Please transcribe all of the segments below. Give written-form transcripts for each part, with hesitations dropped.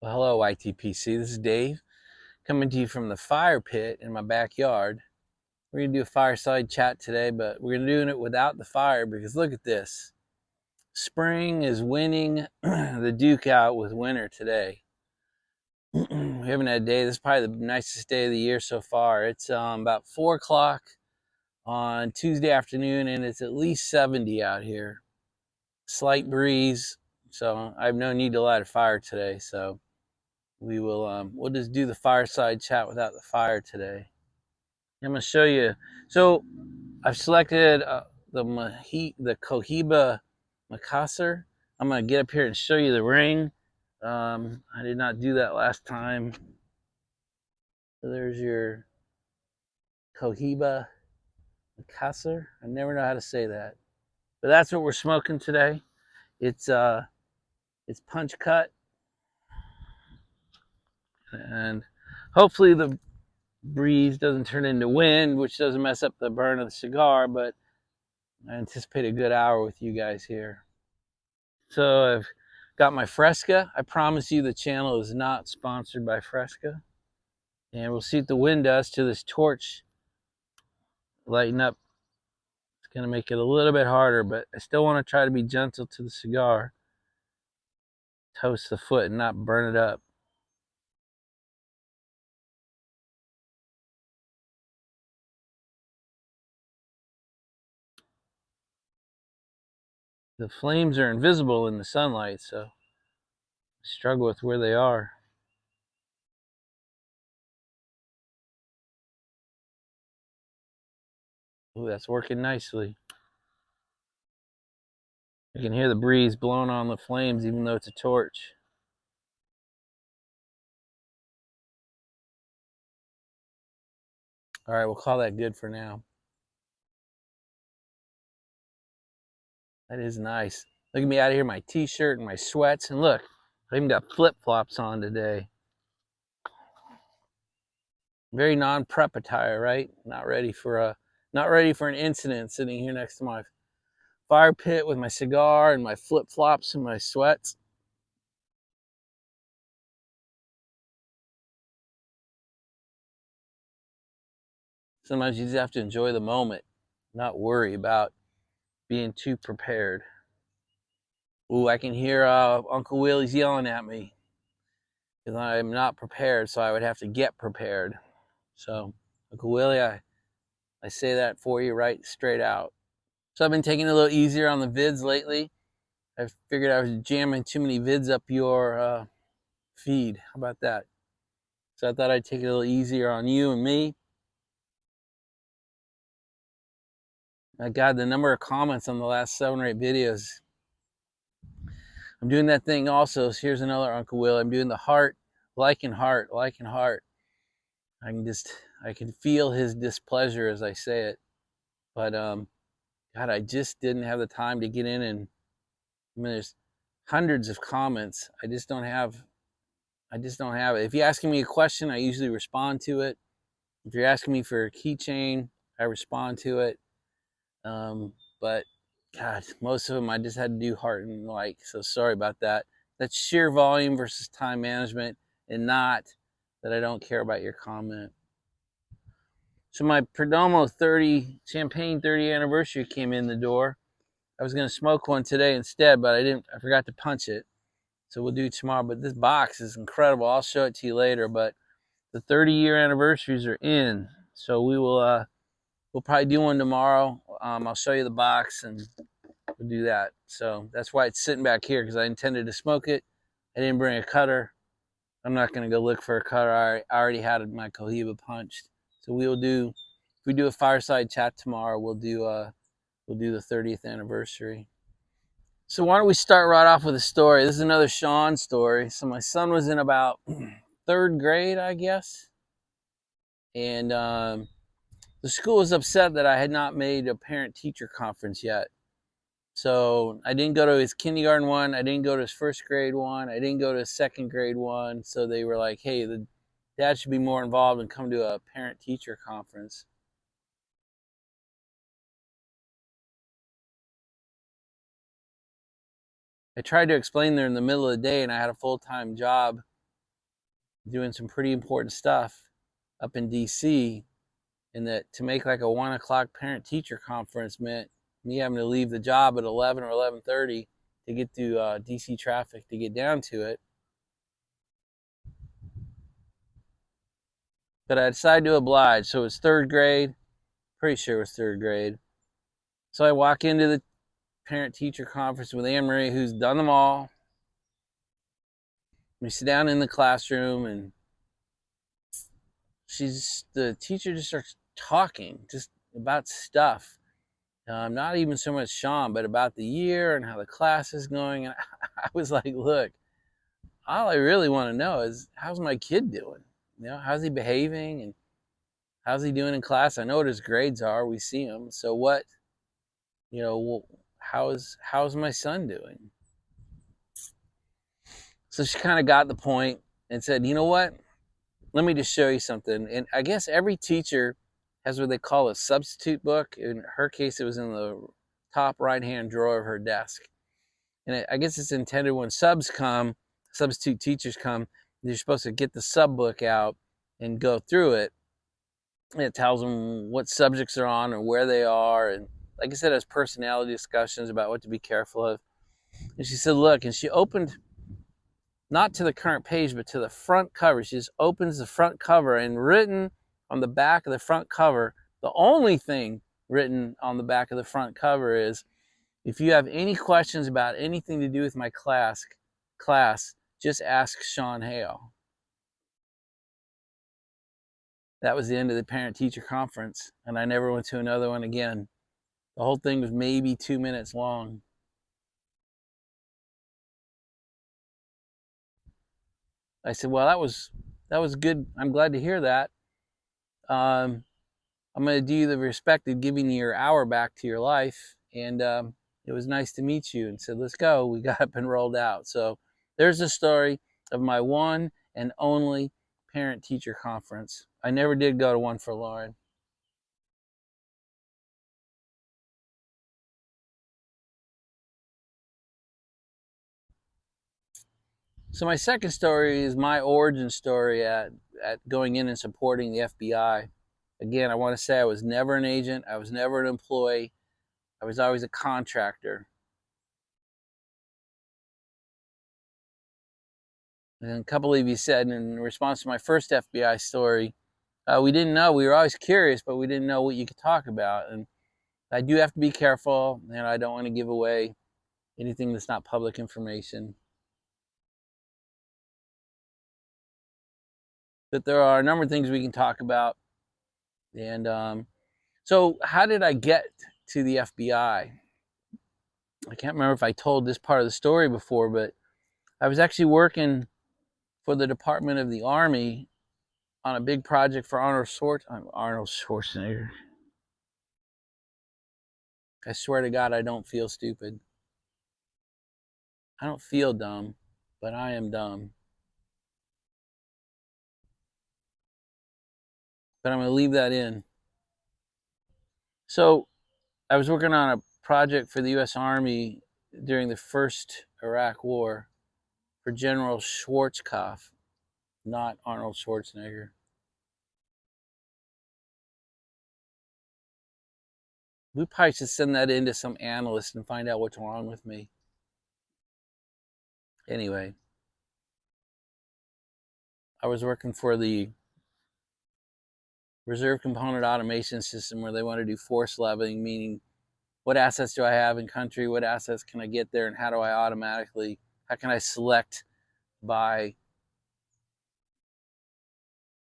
Well, hello, YTPC. This is Dave coming to you from the fire pit in my backyard. We're going to do a fireside chat today, but we're going to do it without the fire because look at this. Spring is winning the Duke out with winter today. We haven't had a day. This is probably the nicest day of the year so far. It's about 4 o'clock on Tuesday afternoon, and it's at least 70 out here. Slight breeze, so I have no need to light a fire today. So we'll just do the fireside chat without the fire today. I'm going to show you. So I've selected the Cohiba Macassar. I'm going to get up here and show you the ring. I did not do that last time. So there's your Cohiba Macassar. I never know how to say that, but that's what we're smoking today. It's punch cut, and hopefully the breeze doesn't turn into wind, which doesn't mess up the burn of the cigar, but I anticipate a good hour with you guys here. So I've got my Fresca. I promise you the channel is not sponsored by Fresca. And we'll see what the wind does to this torch lighten up. It's going to make it a little bit harder, but I still want to try to be gentle to the cigar. Toast the foot and not burn it up. The flames are invisible in the sunlight, so I struggle with where they are. Ooh, that's working nicely. You can hear the breeze blowing on the flames even though it's a torch. All right, we'll call that good for now. That is nice. Look at me out of here, my t-shirt and my sweats, and look, I even got flip-flops on today. Very non-prep attire, right? Not ready for an incident sitting here next to my fire pit with my cigar and my flip-flops and my sweats. Sometimes you just have to enjoy the moment, not worry about being too prepared. Ooh, I can hear Uncle Willie's yelling at me because I'm not prepared, so I would have to get prepared. So, Uncle Willie, I say that for you right straight out. So I've been taking it a little easier on the vids lately. I figured I was jamming too many vids up your feed. How about that? So I thought I'd take it a little easier on you and me. My God, the number of comments on the last 7 or 8 videos. I'm doing that thing also. So here's another Uncle Will. I'm doing the heart, liking heart, liking heart. I can feel his displeasure as I say it. But God, I just didn't have the time to get in and there's hundreds of comments. I just don't have it. If you're asking me a question, I usually respond to it. If you're asking me for a keychain, I respond to it. But God, most of them I just had to do heart and like. So sorry about that. That's sheer volume versus time management, and not that I don't care about your comment. So my Perdomo 30 Champagne 30 anniversary came in the door. I was gonna smoke one today instead, but I forgot to punch it. So we'll do it tomorrow. But this box is incredible. I'll show it to you later. But the 30-year anniversaries are in, so we'll probably do one tomorrow. I'll show you the box and we'll do that. So that's why it's sitting back here, because I intended to smoke it. I didn't bring a cutter. I'm not going to go look for a cutter. I already had my Cohiba punched. So if we do a fireside chat tomorrow, we'll do the 30th anniversary. So why don't we start right off with a story? This is another Sean story. So my son was in about 3rd grade, I guess, and the school was upset that I had not made a parent-teacher conference yet. So I didn't go to his kindergarten one. I didn't go to his 1st grade one. I didn't go to his 2nd grade one. So they were like, hey, the dad should be more involved and come to a parent-teacher conference. I tried to explain there in the middle of the day, and I had a full-time job doing some pretty important stuff up in DC, and that to make like a 1 o'clock parent-teacher conference meant me having to leave the job at 11 or 11:30 to get through DC traffic to get down to it. But I decided to oblige. So it was third grade. Pretty sure it was third grade. So I walk into the parent-teacher conference with Anne Marie, who's done them all. We sit down in the classroom, and the teacher just starts talking just about stuff. Not even so much Sean, but about the year and how the class is going. And I was like, look, all I really want to know is, how's my kid doing? How's he behaving, and how's he doing in class? I know what his grades are. We see him. So what, how's my son doing? So she kind of got the point and said, you know what? Let me just show you something. And I guess every teacher has what they call a substitute book. In her case, it was in the top right-hand drawer of her desk. And I guess it's intended when substitute teachers come, they're supposed to get the sub book out and go through it. And it tells them what subjects they're on and where they are. And like I said, it has personality discussions about what to be careful of. And she said, look, and she opened not to the current page, but to the front cover. She just opens the front cover, and written on the back of the front cover, the only thing written on the back of the front cover is, if you have any questions about anything to do with my class, just ask Sean Hale. That was the end of the parent-teacher conference, and I never went to another one again. The whole thing was maybe 2 minutes long. I said, well, that was good. I'm glad to hear that. I'm going to do you the respect of giving you your hour back to your life. And it was nice to meet you. And said, let's go. We got up and rolled out. So there's the story of my one and only parent-teacher conference. I never did go to one for Lauren. So my second story is my origin story at going in and supporting the FBI. Again, I want to say I was never an agent. I was never an employee. I was always a contractor. And a couple of you said in response to my first FBI story, we didn't know. We were always curious, but we didn't know what you could talk about. And I do have to be careful, and I don't want to give away anything that's not public information. But there are a number of things we can talk about. And so how did I get to the FBI? I can't remember if I told this part of the story before, but I was actually working for the Department of the Army on a big project for Arnold Schwarzenegger. I swear to God, I don't feel stupid. I don't feel dumb, but I am dumb. But I'm going to leave that in. So I was working on a project for the U.S. Army during the first Iraq War for General Schwarzkopf, not Arnold Schwarzenegger. We probably should send that in to some analyst and find out what's wrong with me. Anyway, I was working for the Reserve Component Automation System, where they want to do force leveling, meaning what assets do I have in country, what assets can I get there, and how can I select by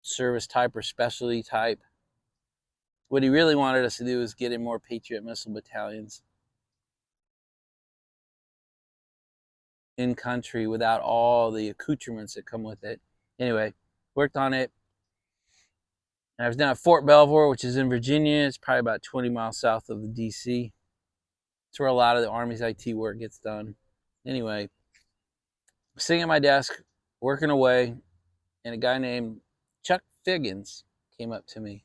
service type or specialty type. What he really wanted us to do is get in more Patriot missile battalions in country without all the accoutrements that come with it. Anyway, worked on it. And I was down at Fort Belvoir, which is in Virginia. It's probably about 20 miles south of the DC. It's where a lot of the Army's IT work gets done. Anyway, sitting at my desk, working away, and a guy named Chuck Figgins came up to me.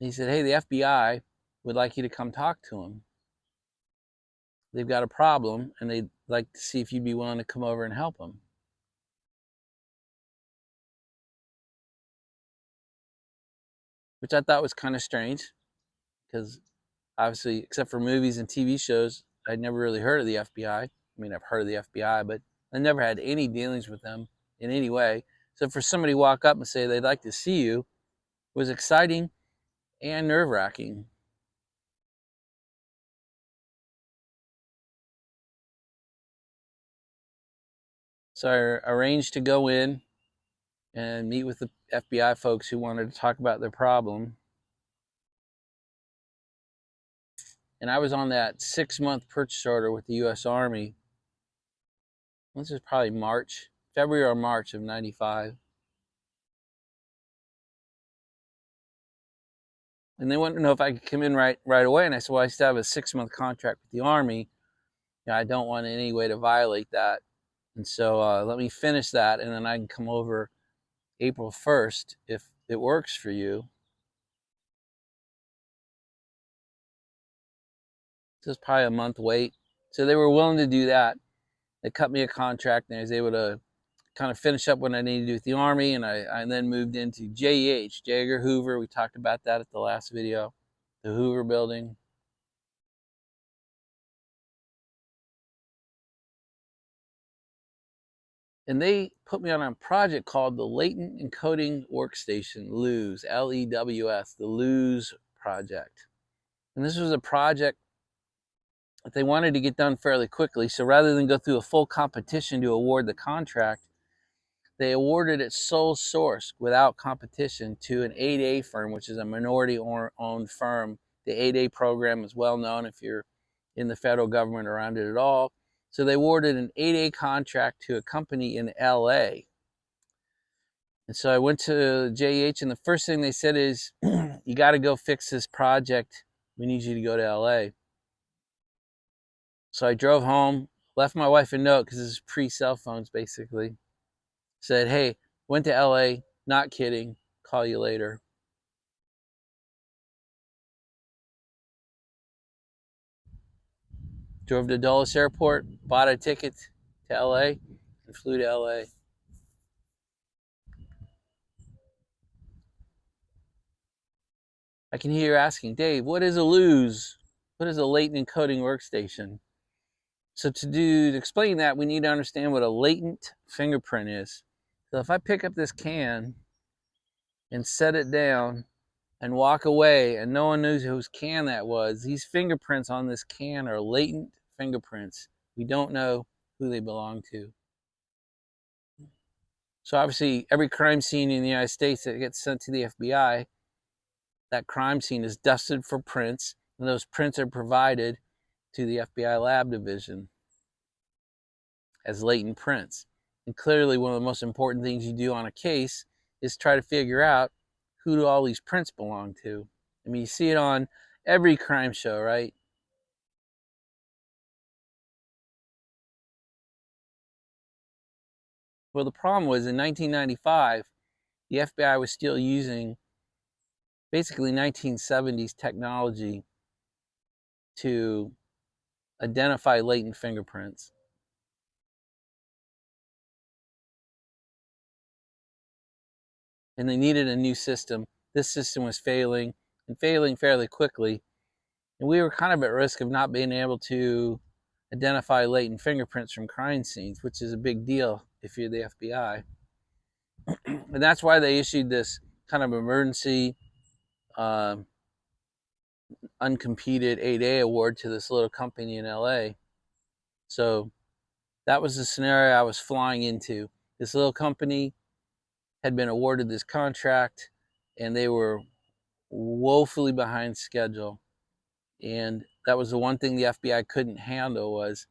He said, hey, the FBI would like you to come talk to him. they've got a problem and they'd like to see if you'd be willing to come over and help them. Which I thought was kind of strange because obviously, except for movies and TV shows, I'd never really heard of the FBI. I mean, I've heard of the FBI, but I never had any dealings with them in any way. So for somebody to walk up and say they'd like to see you was exciting and nerve-wracking. So I arranged to go in and meet with the FBI folks who wanted to talk about their problem. And I was on that 6-month purchase order with the U.S. Army. This is probably February or March of '95. And they wanted to know if I could come in right away. And I said, well, I still have a 6-month contract with the Army. I don't want any way to violate that. And so let me finish that, and then I can come over April 1st if it works for you. So it's probably a month wait. So they were willing to do that. They cut me a contract, and I was able to kind of finish up what I needed to do with the Army. And I then moved into JEH, J. Edgar Hoover. We talked about that at the last video, the Hoover building. And they put me on a project called the Latent Encoding Workstation, LEWS, L-E-W-S, the LEWS project. And this was a project that they wanted to get done fairly quickly. So rather than go through a full competition to award the contract, they awarded it sole source without competition to an 8A firm, which is a minority-owned firm. The 8A program is well known if you're in the federal government around it at all. So they awarded an 8A contract to a company in LA. And so I went to JEH, and the first thing they said is, you got to go fix this project. We need you to go to LA. So I drove home, left my wife a note, because this is pre-cell phones, basically. Said, hey, went to LA, not kidding, call you later. Drove to Dulles Airport, bought a ticket to LA, and flew to LA. I can hear you asking, Dave, what is a LEWS? What is a latent encoding workstation? So to explain that, we need to understand what a latent fingerprint is. So if I pick up this can and set it down and walk away and no one knows whose can that was, these fingerprints on this can are latent fingerprints. We don't know who they belong to. So obviously every crime scene in the United States that gets sent to the FBI, that crime scene is dusted for prints, and those prints are provided to the FBI lab division as latent prints. And clearly one of the most important things you do on a case is try to figure out who do all these prints belong to. I mean, you see it on every crime show, right? Well, the problem was in 1995, the FBI was still using basically 1970s technology to identify latent fingerprints. And they needed a new system. This system was failing, and failing fairly quickly. And we were kind of at risk of not being able to identify latent fingerprints from crime scenes, which is a big deal if you're the FBI. And that's why they issued this kind of emergency uncompeted 8A award to this little company in LA. So that was the scenario I was flying into. This little company had been awarded this contract, and they were woefully behind schedule. And that was the one thing the FBI couldn't handle was,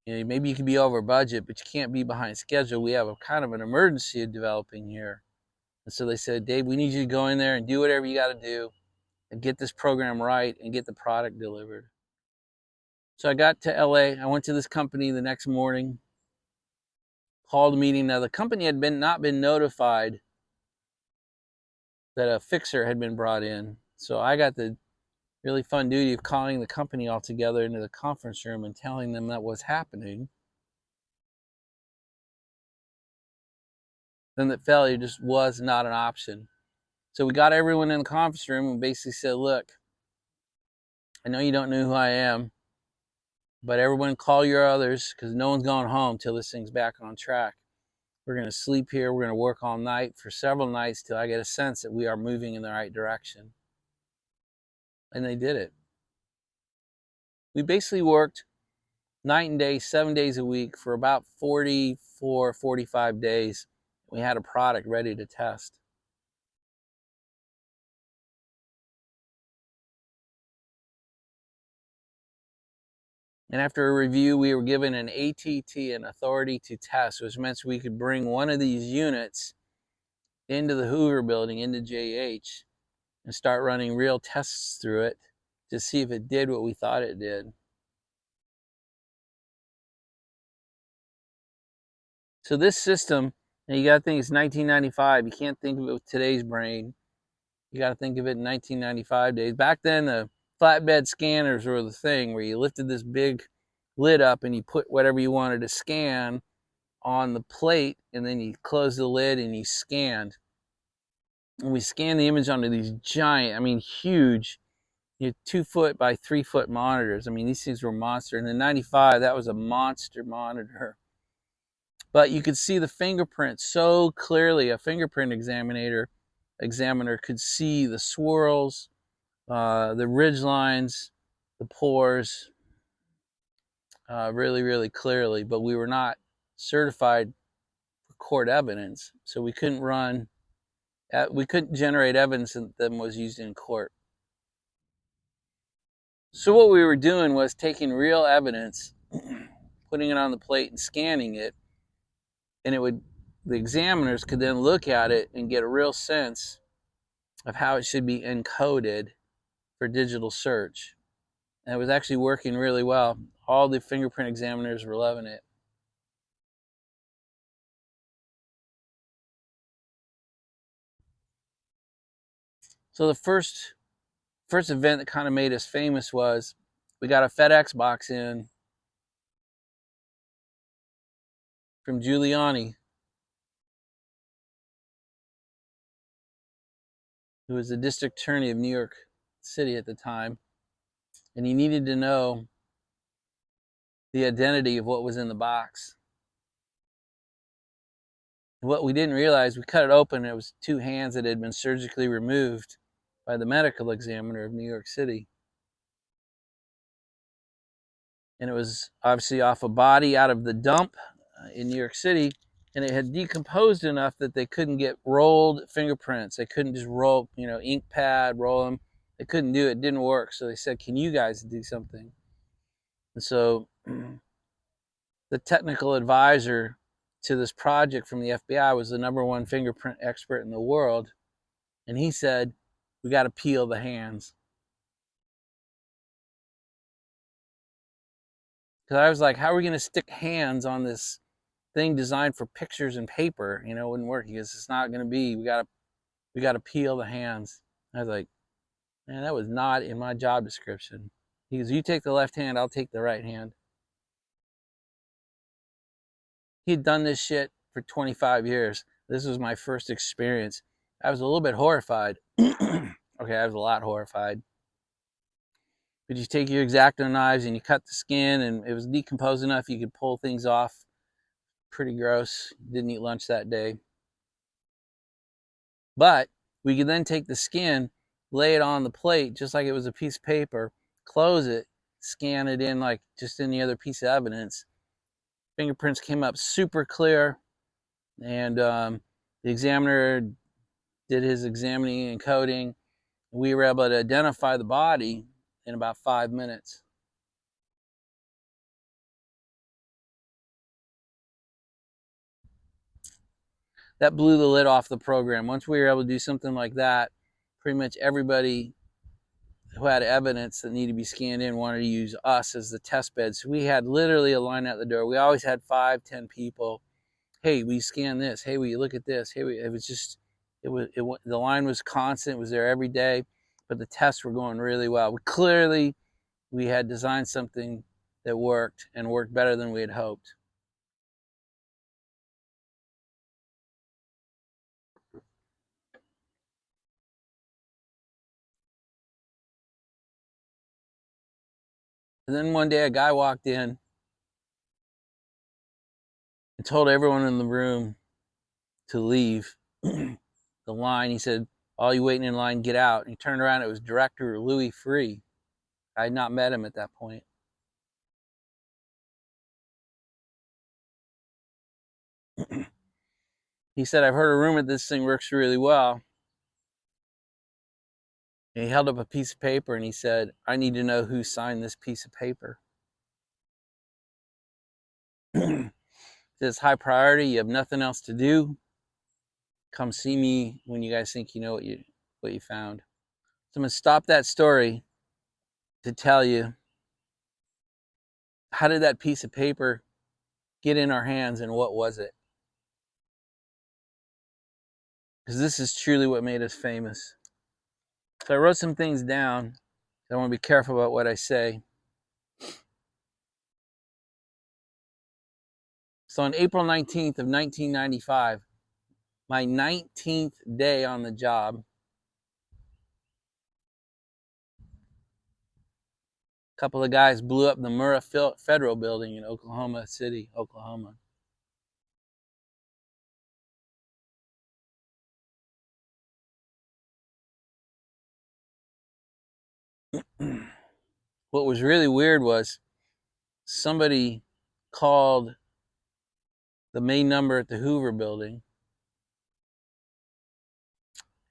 maybe you can be over budget, but you can't be behind schedule. We have a kind of an emergency developing here. And so they said, Dave, we need you to go in there and do whatever you got to do and get this program right and get the product delivered. So I got to LA. I went to this company the next morning, called a meeting. Now the company had not been notified that a fixer had been brought in. So I got the really fun duty of calling the company all together into the conference room and telling them that was happening. Then that failure just was not an option. So we got everyone in the conference room and basically said, look, I know you don't know who I am, but everyone call your others because no one's going home till this thing's back on track. We're going to sleep here. We're going to work all night for several nights till I get a sense that we are moving in the right direction. And they did it. We basically worked night and day, 7 days a week for about 44, 45 days. We had a product ready to test. And after a review, we were given an ATT, an authority to test, which meant we could bring one of these units into the Hoover building, into JH, and start running real tests through it to see if it did what we thought it did. So this system, and you got to think it's 1995. You can't think of it with today's brain. You got to think of it in 1995 days. Back then, the flatbed scanners were the thing where you lifted this big lid up and you put whatever you wanted to scan on the plate, and then you close the lid and you scanned. And we scanned the image onto these giant, I mean, huge, 2-foot by 3-foot monitors. I mean, these things were monster. And in 95, that was a monster monitor. But you could see the fingerprint so clearly. A fingerprint examiner could see the swirls, the ridge lines, the pores, really, really clearly. But we were not certified for court evidence, so we couldn't generate evidence that was used in court. So what we were doing was taking real evidence, putting it on the plate and scanning it, and the examiners could then look at it and get a real sense of how it should be encoded for digital search. And it was actually working really well. All the fingerprint examiners were loving it. So the first event that kind of made us famous was we got a FedEx box in from Giuliani, who was the district attorney of New York City at the time, and he needed to know the identity of what was in the box. And what we didn't realize, we cut it open, and it was 2 hands that had been surgically removed by the medical examiner of New York City. And it was obviously off a body out of the dump in New York City, and it had decomposed enough that they couldn't get rolled fingerprints. They couldn't just roll, ink pad, roll them. They couldn't do it. It didn't work. So they said, can you guys do something? And so the technical advisor to this project from the FBI was the #1 fingerprint expert in the world. And he said, we got to peel the hands. Because I was like, how are we going to stick hands on this thing designed for pictures and paper? It wouldn't work. Because it's not going to be, we got to peel the hands. I was like, man, that was not in my job description. He goes, you take the left hand, I'll take the right hand. He'd done this shit for 25 years. This was my first experience. I was a little bit horrified. Okay, I was a lot horrified. But you take your X-Acto knives and you cut the skin, and it was decomposed enough you could pull things off. Pretty gross. Didn't eat lunch that day. But we could then take the skin, lay it on the plate just like it was a piece of paper, close it, scan it in like just any other piece of evidence. Fingerprints came up super clear, and the examiner did his examining and coding. We were able to identify the body in about 5 minutes. That blew the lid off the program. Once we were able to do something like that, pretty much everybody who had evidence that needed to be scanned in wanted to use us as the test bed. So we had literally a line out the door. We always had 5-10 people. Hey, we scan this. Hey, will you look at this? Hey, it was just, the line was constant. It was there every day. but the tests were going really well. We had designed something that worked and worked better than we had hoped. And then one day a guy walked in and told everyone in the room to leave the line. He said, all you waiting in line, get out. And he turned around, it was director Louis Free. I had not met him at that point. He said, I've heard a rumor this thing works really well. And he held up a piece of paper and he said, I need to know who signed this piece of paper. It's high priority. You have nothing else to do. Come see me when you guys think you know what you found. So I'm going to stop that story to tell you, how did that piece of paper get in our hands and what was it? Because this is truly what made us famous. So I wrote some things down. I want to be careful about what I say. So on April 19th of 1995, my 19th day on the job, a couple of guys blew up the Murrah Federal Building in Oklahoma City, Oklahoma. What was really weird was somebody called the main number at the Hoover Building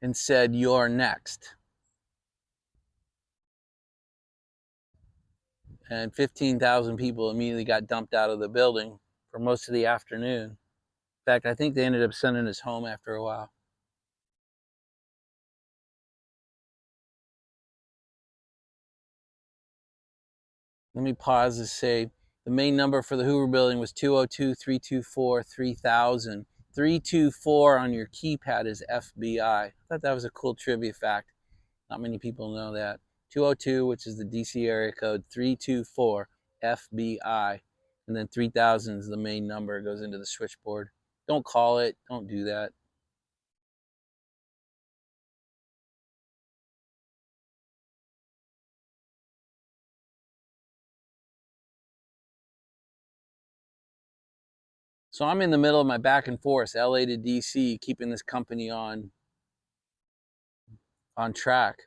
and said, you're next. And 15,000 people immediately got dumped out of the building for most of the afternoon. In fact, I think they ended up sending us home after a while. Let me pause to say the main number for the Hoover Building was 202-324-3000. 324 on your keypad is FBI. I thought that was a cool trivia fact. Not many people know that. 202, which is the DC area code, 324 FBI. And then 3000 is the main number. It goes into the switchboard. Don't call it. Don't do that. So I'm in the middle of my back and forth, LA to DC, keeping this company on track.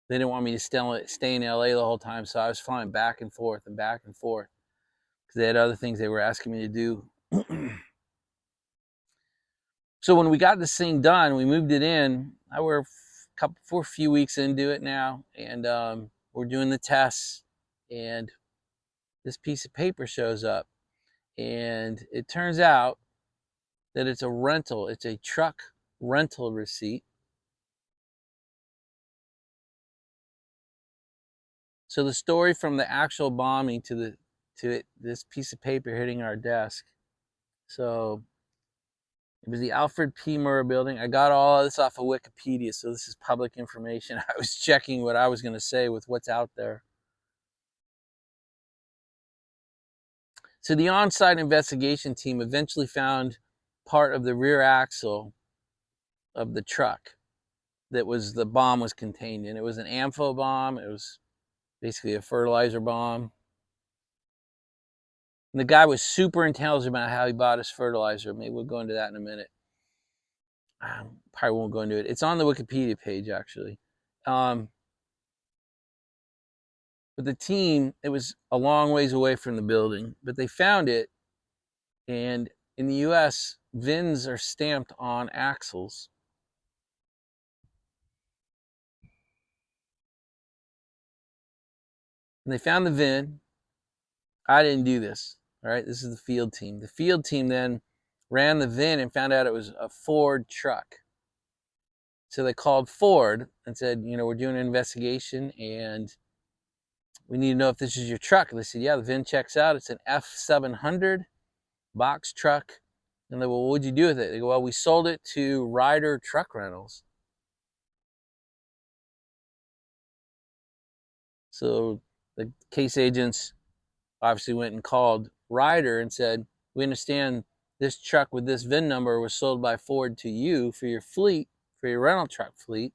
They didn't want me to stay in LA the whole time, so I was flying back and forth because they had other things they were asking me to do. So when we got this thing done, we moved it in. We're a few weeks into it now, and we're doing the tests, and this piece of paper shows up, and it turns out that it's a rental. It's a truck rental receipt. So the story from the actual bombing to this piece of paper hitting our desk. So it was the Alfred P. Murrah building. I got all of this off of Wikipedia, so this is public information. I was checking what I was going to say with what's out there. So the on-site investigation team eventually found part of the rear axle of the truck that the bomb was contained in. It was an ampho bomb. It was basically a fertilizer bomb. And the guy was super intelligent about how he bought his fertilizer. Maybe we'll go into that in a minute. Probably won't go into it. It's on the Wikipedia page, actually. But the team, it was a long ways away from the building, but they found it. And in the US, VINs are stamped on axles. And they found the VIN. I didn't do this. All right, this is the field team. The field team then ran the VIN and found out it was a Ford truck. So they called Ford and said, we're doing an investigation and we need to know if this is your truck. And they said, yeah, the VIN checks out. It's an F700 box truck, And they go, well, what'd you do with it? They go, well, we sold it to Ryder Truck Rentals. So the case agents obviously went and called Ryder and said, we understand this truck with this VIN number was sold by Ford to you for your fleet, for your rental truck fleet.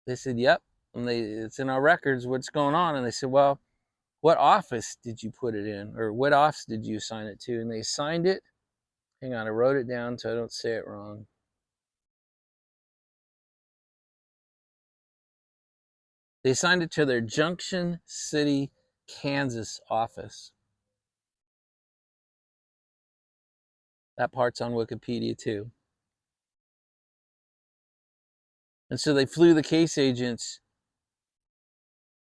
They said, yep. And it's in our records, what's going on? And they said, well, what office did you put it in? Or what office did you assign it to? And they assigned it. Hang on, I wrote it down so I don't say it wrong. They assigned it to their Junction City, Kansas office. That part's on Wikipedia too. And so they flew the case agents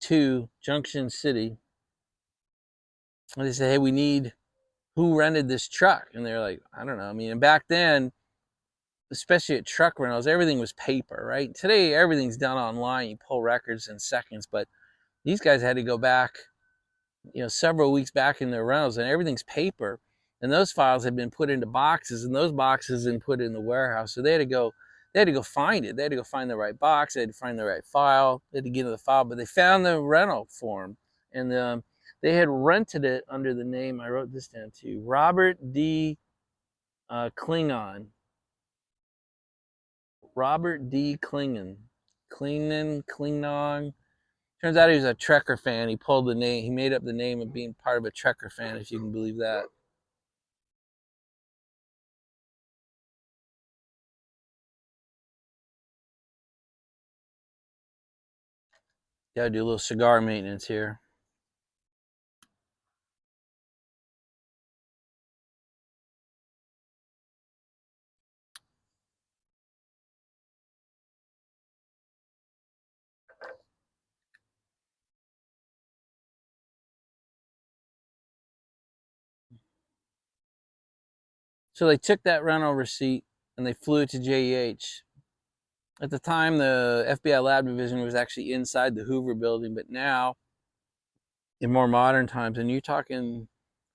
to Junction City. And they said, hey, we need who rented this truck? And they're like, I don't know. I mean, and back then, especially at truck rentals, everything was paper, right? Today, everything's done online. You pull records in seconds, but these guys had to go back, several weeks back in their rentals, and everything's paper. And those files had been put into boxes, and those boxes then put in the warehouse. So they had to go find it. They had to go find the right box. They had to find the right file. They had to get into the file, but they found the rental form, and they had rented it under the name. I wrote this down too. Robert D. Klingon. Robert D. Klingon. Klingon. Turns out he was a Trekker fan. He pulled the name. He made up the name of being part of a Trekker fan, if you can believe that. Gotta do a little cigar maintenance here. So they took that rental receipt and they flew it to JEH. At the time, the FBI lab division was actually inside the Hoover building, but now, in more modern times, and you're talking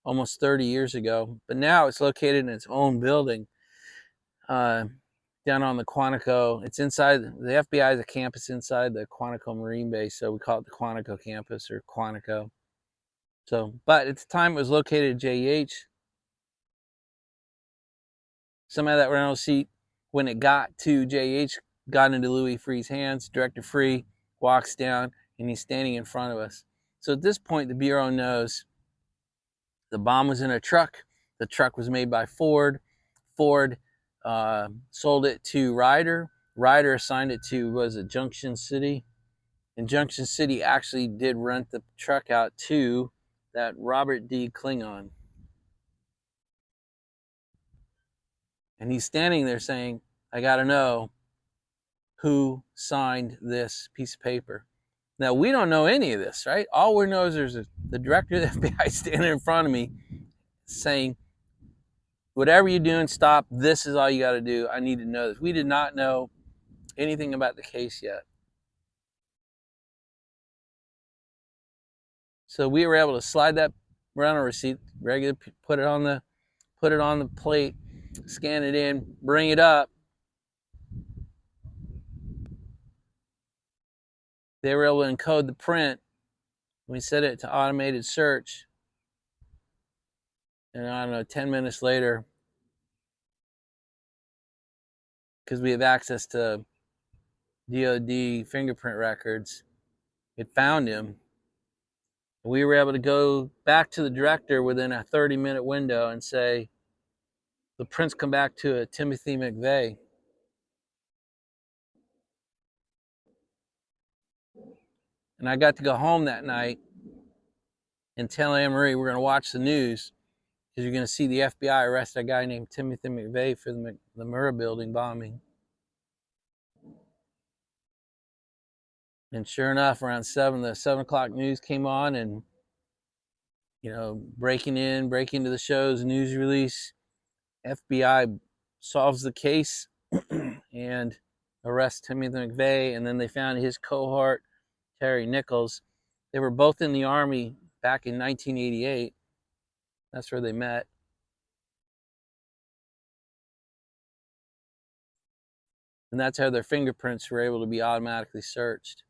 almost 30 years ago, but now it's located in its own building down on the Quantico. It's inside, the FBI is a campus inside the Quantico Marine Base, so we call it the Quantico campus or Quantico. So, but at the time it was located at JEH. Some of that rental seat, when it got to JH, got into Louis Freeh's hands. Director Freeh walks down, and he's standing in front of us. So at this point, the Bureau knows the bomb was in a truck. The truck was made by Ford. Ford sold it to Ryder. Ryder assigned it to, was it Junction City? And Junction City actually did rent the truck out to that Robert D. Klingon. And he's standing there saying, I got to know who signed this piece of paper. Now, we don't know any of this, right? All we know is there's the director of the FBI standing in front of me saying, whatever you're doing, stop. This is all you got to do. I need to know this. We did not know anything about the case yet. So we were able to slide that rental receipt, regular, put it on the plate, scan it in, bring it up. They were able to encode the print. We set it to automated search. And I don't know, 10 minutes later, because we have access to DOD fingerprint records, it found him. We were able to go back to the director within a 30-minute window and say, the prints come back to a Timothy McVeigh. And I got to go home that night and tell Anne Marie we're going to watch the news because you're going to see the FBI arrest a guy named Timothy McVeigh for the Murrah building bombing. And sure enough, around 7, the 7 o'clock news came on, and breaking into the show's news release, FBI solves the case and arrests Timothy McVeigh, and then they found his cohort, Terry Nichols. They were both in the Army back in 1988. That's where they met. And that's how their fingerprints were able to be automatically searched.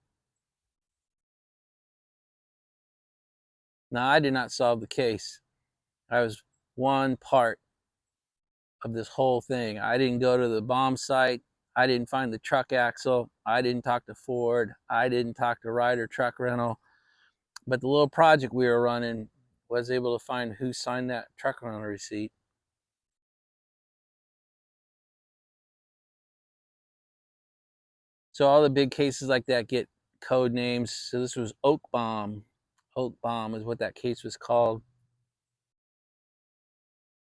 Now, I did not solve the case. I was one part of this whole thing. I didn't go to the bomb site. I didn't find the truck axle. I didn't talk to Ford. I didn't talk to Ryder Truck Rental. But the little project we were running was able to find who signed that truck rental receipt. So all the big cases like that get code names. So this was Oak Bomb. Oak Bomb is what that case was called.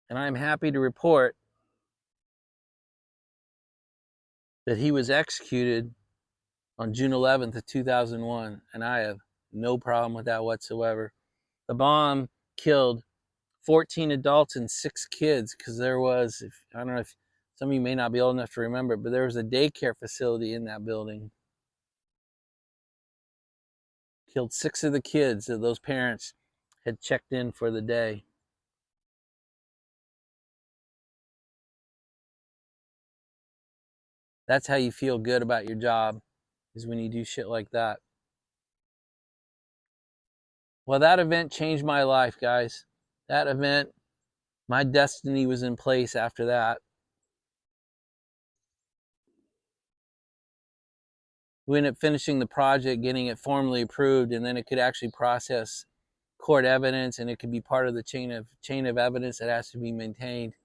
And I'm happy to report that he was executed on June 11th of 2001, and I have no problem with that whatsoever. The bomb killed 14 adults and 6 kids because there was, I don't know if some of you may not be old enough to remember, but there was a daycare facility in that building. Killed 6 of the kids that those parents had checked in for the day. That's how you feel good about your job, is when you do shit like that. Well, that event changed my life, guys. That event, my destiny was in place after that. We ended up finishing the project, getting it formally approved, and then it could actually process court evidence, and it could be part of the chain of evidence that has to be maintained.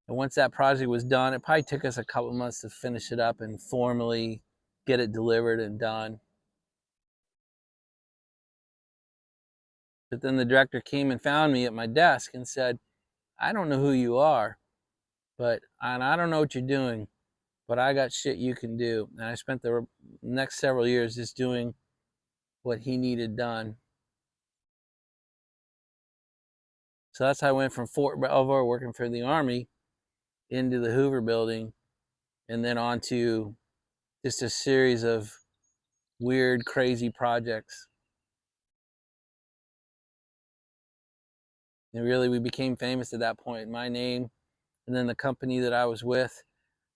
And once that project was done, it probably took us a couple of months to finish it up and formally get it delivered and done. But then the director came and found me at my desk and said, I don't know who you are, and I don't know what you're doing, but I got shit you can do. And I spent the next several years just doing what he needed done. So that's how I went from Fort Belvoir, working for the Army, into the Hoover Building, and then on to just a series of weird, crazy projects. And really, we became famous at that point. My name, and then the company that I was with,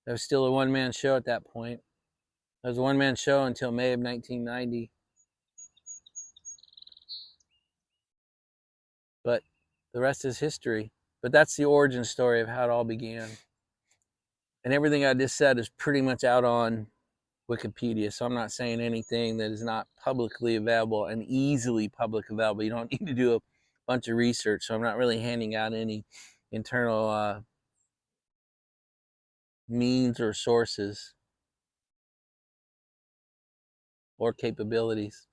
I was still a one-man show at that point. I was a one-man show until May of 1990. But the rest is history. But that's the origin story of how it all began. And everything I just said is pretty much out on Wikipedia, so I'm not saying anything that is not publicly available and easily public available. You don't need to do a bunch of research, so I'm not really handing out any internal means or sources or capabilities.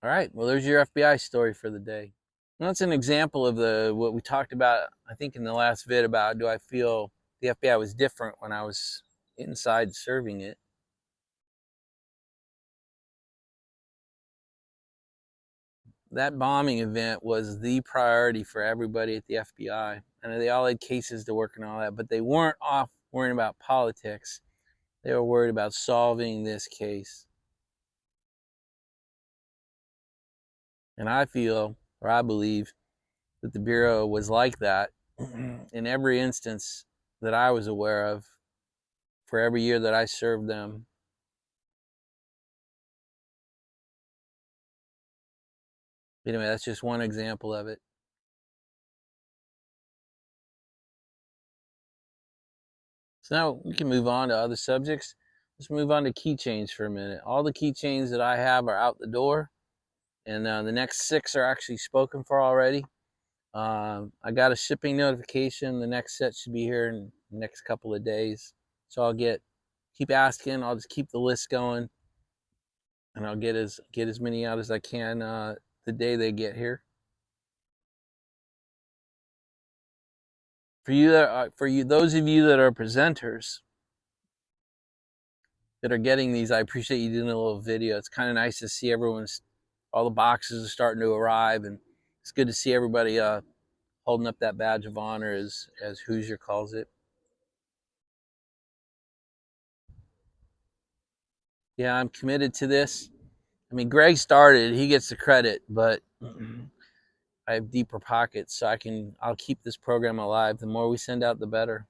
All right, well, there's your FBI story for the day. Well, that's an example of what we talked about, I think, in the last vid about do I feel the FBI was different when I was inside serving it. That bombing event was the priority for everybody at the FBI. And they all had cases to work and all that, but they weren't off worrying about politics. They were worried about solving this case. And I feel, or I believe, that the Bureau was like that in every instance that I was aware of for every year that I served them. Anyway, that's just one example of it. So now we can move on to other subjects. Let's move on to keychains for a minute. All the keychains that I have are out the door, and the next 6 are actually spoken for already. I got a shipping notification. The next set should be here in the next couple of days. So I'll keep asking. I'll just keep the list going, and I'll get as many out as I can the day they get here. Those of you that are presenters that are getting these, I appreciate you doing a little video. It's kind of nice to see all the boxes are starting to arrive, and it's good to see everybody holding up that badge of honor, as Hoosier calls it. Yeah, I'm committed to this. I mean, Greg started; he gets the credit, but I have deeper pockets, so I'll keep this program alive. The more we send out, the better.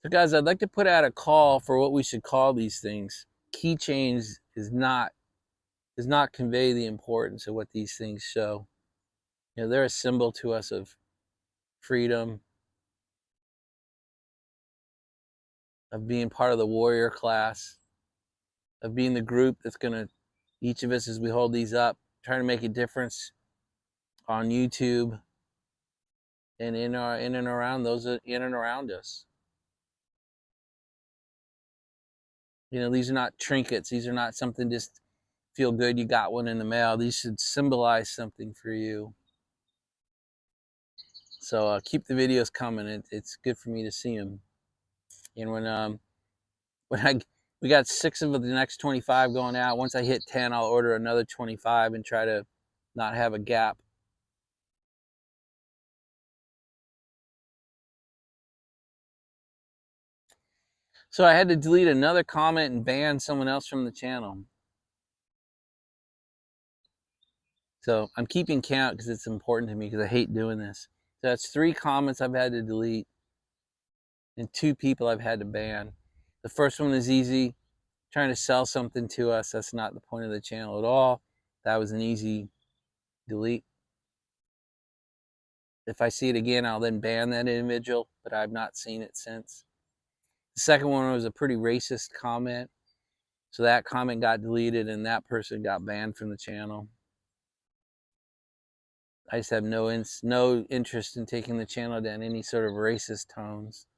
So guys, I'd like to put out a call for what we should call these things. Keychains does not convey the importance of what these things show. You know, they're a symbol to us of freedom, of being part of the warrior class, of being the group that's gonna, each of us as we hold these up, trying to make a difference on YouTube and in and around those in and around us. You know, these are not trinkets. These are not something just feel good you got one in the mail. These should symbolize something for you. So keep the videos coming. It's good for me to see them. And when we got 6 of the next 25 going out. Once I hit 10, I'll order another 25 and try to not have a gap. So I had to delete another comment and ban someone else from the channel. So I'm keeping count because it's important to me because I hate doing this. So that's 3 comments I've had to delete and 2 people I've had to ban. The first one is easy, trying to sell something to us. That's not the point of the channel at all. That was an easy delete. If I see it again, I'll then ban that individual, but I've not seen it since. The second one was a pretty racist comment. So that comment got deleted and that person got banned from the channel. I just have no interest in taking the channel down any sort of racist tones.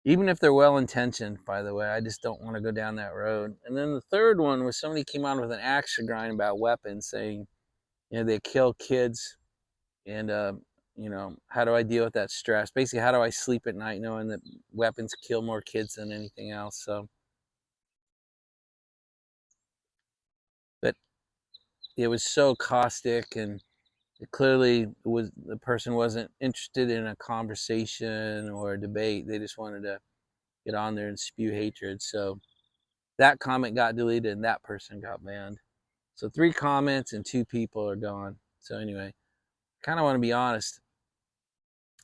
Even if they're well-intentioned, by the way, I just don't want to go down that road. And then the third one was somebody came on with an axe to grind about weapons, saying, you know, they kill kids, and you know, how do I deal with that stress? Basically, how do I sleep at night knowing that weapons kill more kids than anything else? So, but it was so caustic, and it clearly was the person wasn't interested in a conversation or a debate. They just wanted to get on there and spew hatred. So that comment got deleted and that person got banned. So 3 comments and 2 people are gone. So anyway, kind of want to be honest.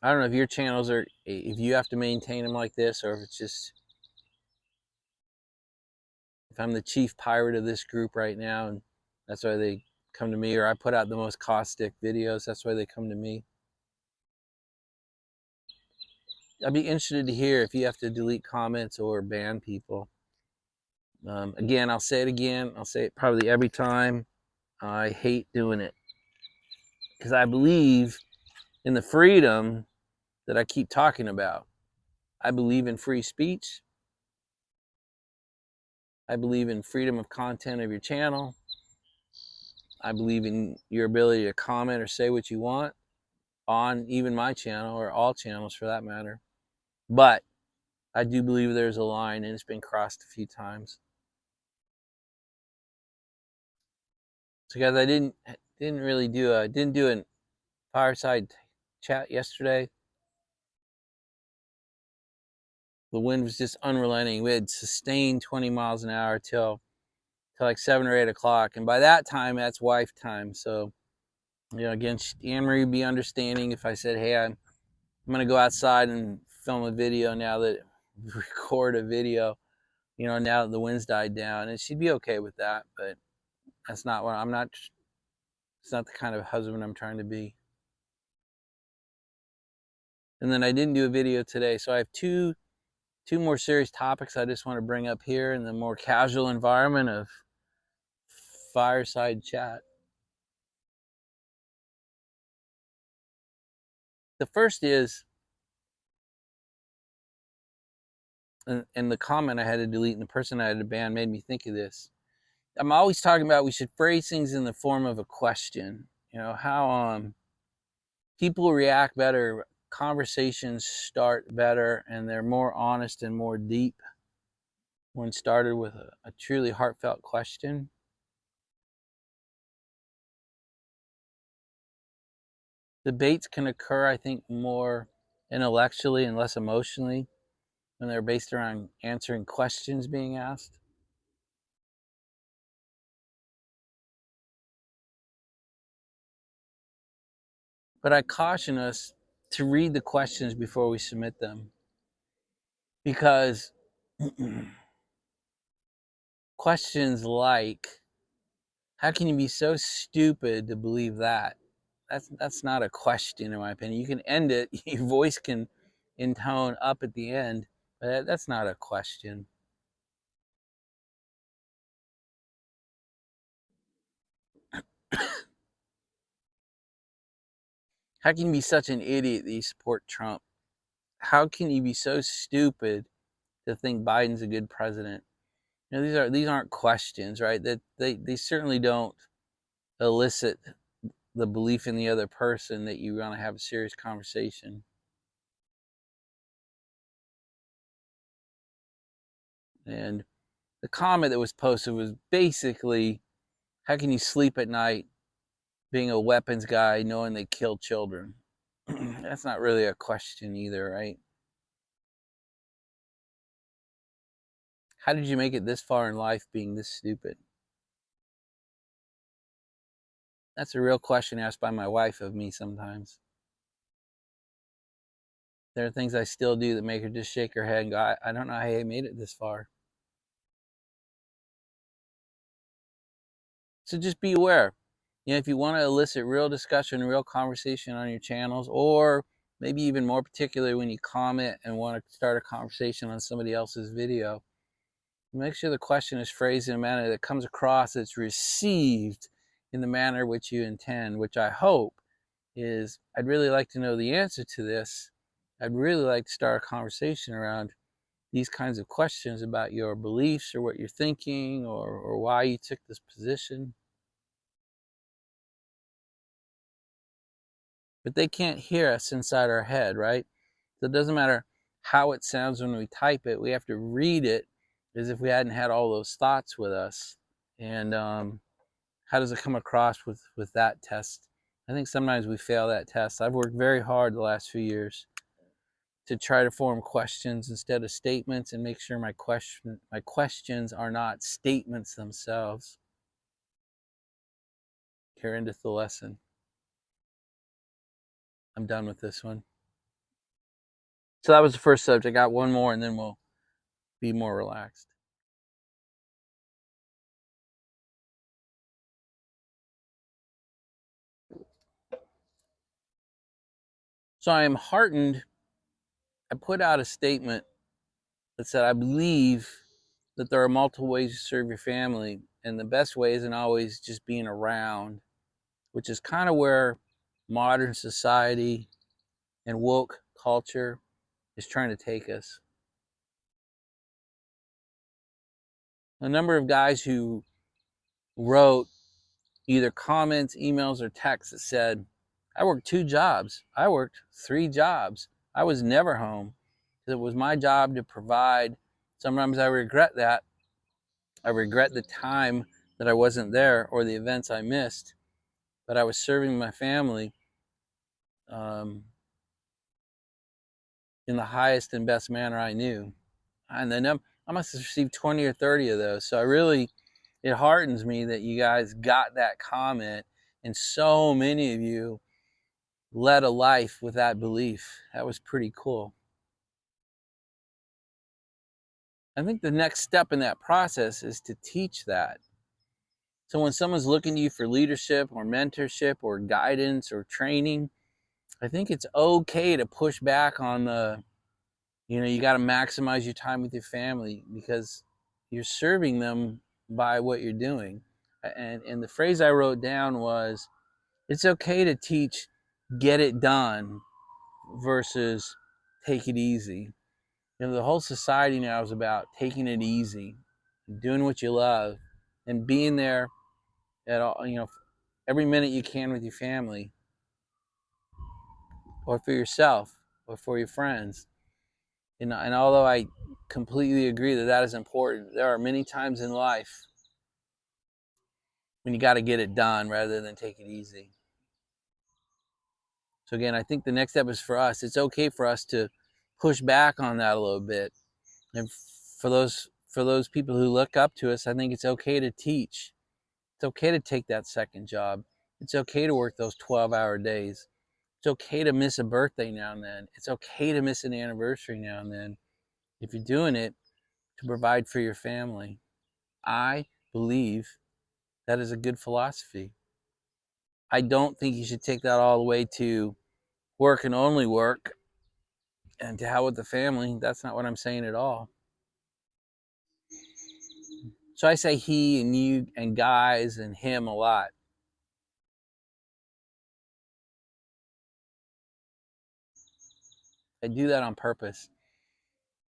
I don't know if your channels are, if you have to maintain them like this, or if it's just, if I'm the chief pirate of this group right now and that's why they come to me, or I put out the most caustic videos, that's why they come to me. I'd be interested to hear if you have to delete comments or ban people. Again, I'll say it again. I'll say it probably every time. I hate doing it because I believe in the freedom that I keep talking about. I believe in free speech. I believe in freedom of content of your channel. I believe in your ability to comment or say what you want on even my channel, or all channels for that matter. But I do believe there's a line, and it's been crossed a few times. So guys, I didn't do a fireside chat yesterday. The wind was just unrelenting. We had sustained 20 miles an hour till like 7 or 8 o'clock, and by that time, that's wife time. So, you know, again, Anne-Marie would be understanding if I said, "Hey, I'm going to go outside and film a video now that record a video, you know, now that the wind's died down," and she'd be okay with that. But that's not what I'm not. It's not the kind of husband I'm trying to be. And then I didn't do a video today, so I have two more serious topics I just want to bring up here in the more casual environment of fireside chat. The first is, and the comment I had to delete and the person I had to ban made me think of this. I'm always talking about we should phrase things in the form of a question. You know, how people react better, conversations start better, and they're more honest and more deep when started with a truly heartfelt question. Debates can occur, I think, more intellectually and less emotionally when they're based around answering questions being asked. But I caution us to read the questions before we submit them. Because questions like, how can you be so stupid to believe that? That's not a question, in my opinion. You can end it, your voice can intone up at the end, but that's not a question. How can you be such an idiot that you support Trump? How can you be so stupid to think Biden's a good president? You know, these aren't questions, right? That they certainly don't elicit the belief in the other person that you want to have a serious conversation. And the comment that was posted was basically, how can you sleep at night being a weapons guy knowing they kill children? That's not really a question either, right? How did you make it this far in life being this stupid? That's a real question asked by my wife of me sometimes. There are things I still do that make her just shake her head and go, I don't know how you made it this far. So just be aware. You know, if you want to elicit real discussion, real conversation on your channels, or maybe even more particularly when you comment and want to start a conversation on somebody else's video, make sure the question is phrased in a manner that comes across, that's received in the manner which you intend, which I hope is, I'd really like to know the answer to this. I'd really like to start a conversation around these kinds of questions about your beliefs or what you're thinking, or why you took this position. But they can't hear us inside our head, right? So it doesn't matter how it sounds when we type it. We have to read it as if we hadn't had all those thoughts with us. And how does it come across with that test? I think sometimes we fail that test. I've worked very hard the last few years to try to form questions instead of statements, and make sure my questions are not statements themselves. Here endeth the lesson. I'm done with this one. So that was the first subject. I got one more, and then we'll be more relaxed. So I am heartened. I put out a statement that said, I believe that there are multiple ways to serve your family, and the best way isn't always just being around, which is kind of where modern society and woke culture is trying to take us. A number of guys who wrote either comments, emails, or texts that said, I worked 2 jobs. I worked 3 jobs. I was never home. It was my job to provide. Sometimes I regret that. I regret the time that I wasn't there or the events I missed, but I was serving my family um, in the highest and best manner I knew. And then I must have received 20 or 30 of those. So it heartens me that you guys got that comment, and so many of you led a life with that belief. That was pretty cool. I think the next step in that process is to teach that. So when someone's looking to you for leadership or mentorship or guidance or training, I think it's okay to push back on you got to maximize your time with your family, because you're serving them by what you're doing. And the phrase I wrote down was, it's okay to teach get it done versus take it easy. The whole society now is about taking it easy, doing what you love, and being there at all, every minute you can with your family, or for yourself, or for your friends. And although I completely agree that that is important, there are many times in life when you got to get it done rather than take it easy. So again, I think the next step is for us. It's okay for us to push back on that a little bit. And for those people who look up to us, I think it's okay to teach. It's okay to take that second job. It's okay to work those 12-hour days. It's okay to miss a birthday now and then. It's okay to miss an anniversary now and then. if you're doing it to provide for your family. I believe that is a good philosophy. I don't think you should take that all the way to work and only work and to hell with the family. That's not what I'm saying at all. So I say he and you and guys and him a lot. I do that on purpose.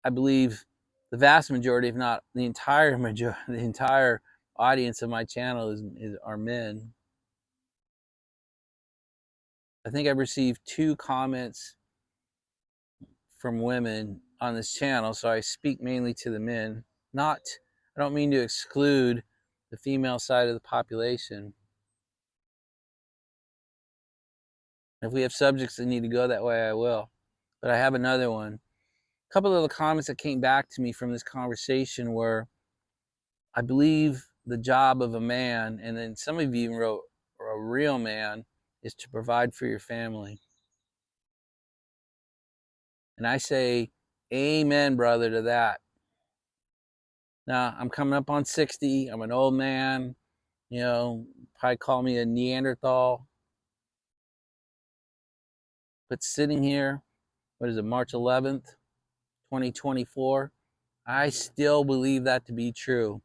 I believe the vast majority, if not the entire majority, the entire audience of my channel are men. I think I've received 2 comments from women on this channel, so I speak mainly to the men. I don't mean to exclude the female side of the population. If we have subjects that need to go that way, I will. But I have another one. A couple of the comments that came back to me from this conversation were, I believe the job of a man, and then some of you even wrote, a real man, is to provide for your family. And I say, amen, brother, to that. Now, I'm coming up on 60. I'm an old man. You know, probably call me a Neanderthal. But sitting here, what is it, March 11th, 2024, I still believe that to be true.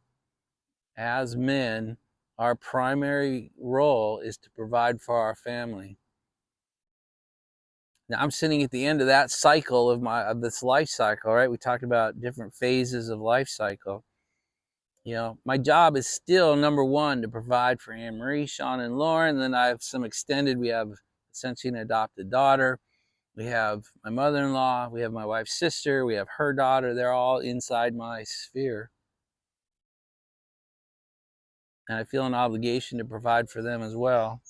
As men, our primary role is to provide for our family. Now, I'm sitting at the end of that cycle of this life cycle, right? We talked about different phases of life cycle. You know, my job is still number one to provide for Anne Marie, Sean, and Lauren. Then I have some extended. We have essentially an adopted daughter. We have my mother-in-law. We have my wife's sister. We have her daughter. They're all inside my sphere. And I feel an obligation to provide for them as well.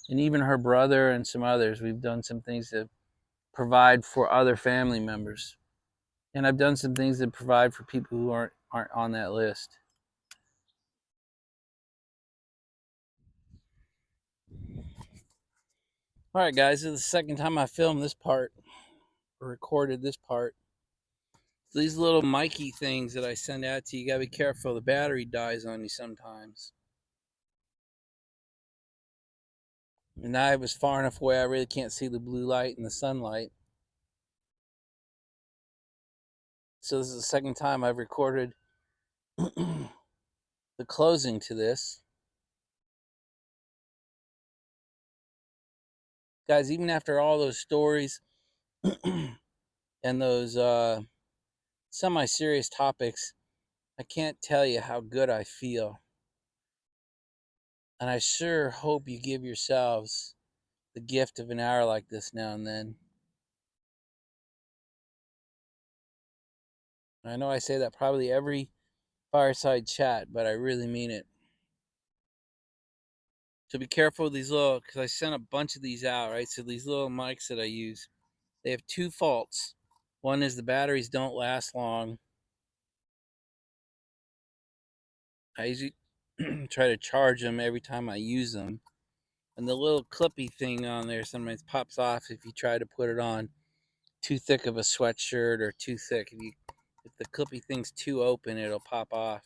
And even her brother and some others. We've done some things to provide for other family members. And I've done some things that provide for people who aren't on that list. All right, guys, this is the second time I filmed this part, or recorded this part. These little Mikey things that I send out to you, you gotta be careful. The battery dies on you sometimes. And I was far enough away, I really can't see the blue light and the sunlight. So this is the second time I've recorded the closing to this. Guys, even after all those stories and those semi-serious topics, I can't tell you how good I feel. And I sure hope you give yourselves the gift of an hour like this now and then. I know I say that probably every fireside chat, but I really mean it. So be careful with these little, because I sent a bunch of these out, right? So these little mics that I use, they have 2 faults. One is the batteries don't last long. I usually try to charge them every time I use them. And the little clippy thing on there sometimes pops off if you try to put it on too thick of a sweatshirt or too thick. If the clippy thing's too open, it'll pop off.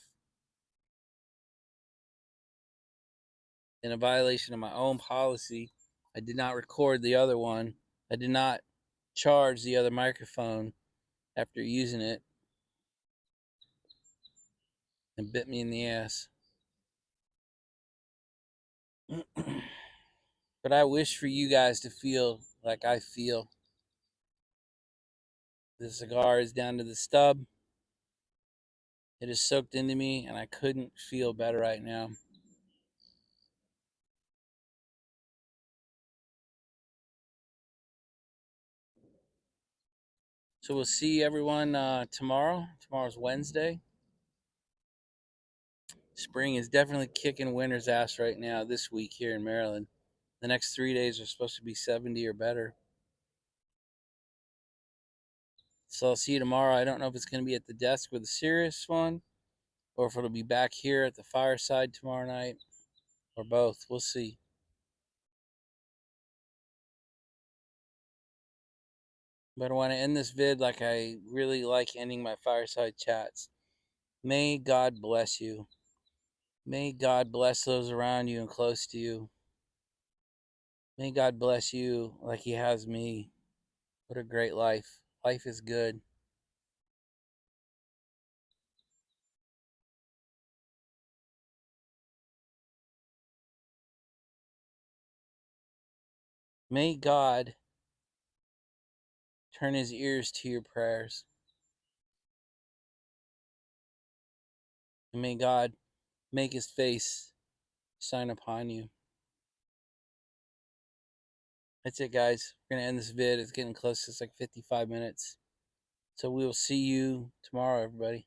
In a violation of my own policy, I did not record the other one. I did not charge the other microphone after using it, and bit me in the ass. But I wish for you guys to feel like I feel. The cigar is down to the stub. It is soaked into me, and I couldn't feel better right now. So we'll see everyone tomorrow. Tomorrow's Wednesday. Spring is definitely kicking winter's ass right now this week here in Maryland. The next 3 days are supposed to be 70 or better. So I'll see you tomorrow. I don't know if it's going to be at the desk with a serious one, or if it'll be back here at the fireside tomorrow night, or both. We'll see. But I want to end this vid like I really like ending my fireside chats. May God bless you. May God bless those around you and close to you. May God bless you like He has me. What a great life. Life is good. May God turn His ears to your prayers. And may God make His face shine upon you. That's it, guys. We're going to end this vid. It's getting close. It's like 55 minutes. So we will see you tomorrow, everybody.